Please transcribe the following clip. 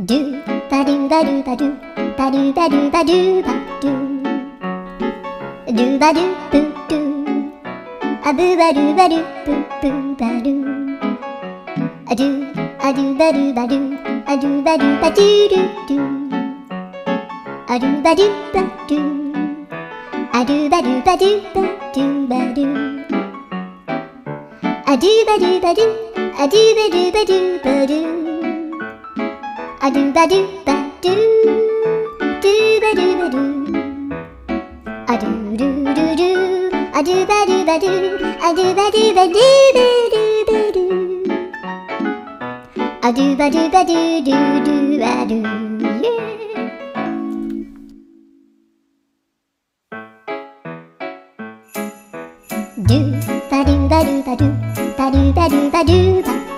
ドゥバドゥバドゥバドゥバドゥバドゥバドゥバドゥドゥバドゥブドゥアブバドゥバドゥブブバドゥアドゥアドゥバドゥバドゥアドゥバドゥバドゥドゥドゥアドゥバドゥバドゥアドゥバドゥバドゥバドゥバドゥアドゥバドゥバドゥアドゥバドゥバドゥバドゥアドゥバドゥバドゥドゥバドゥバドゥアドゥルルルアドゥバドゥバドゥアドゥバドゥバドゥバドゥバドゥアドゥバドゥバドゥドゥドゥアドゥドゥバドゥバドゥバドゥバドゥバドゥバドゥバ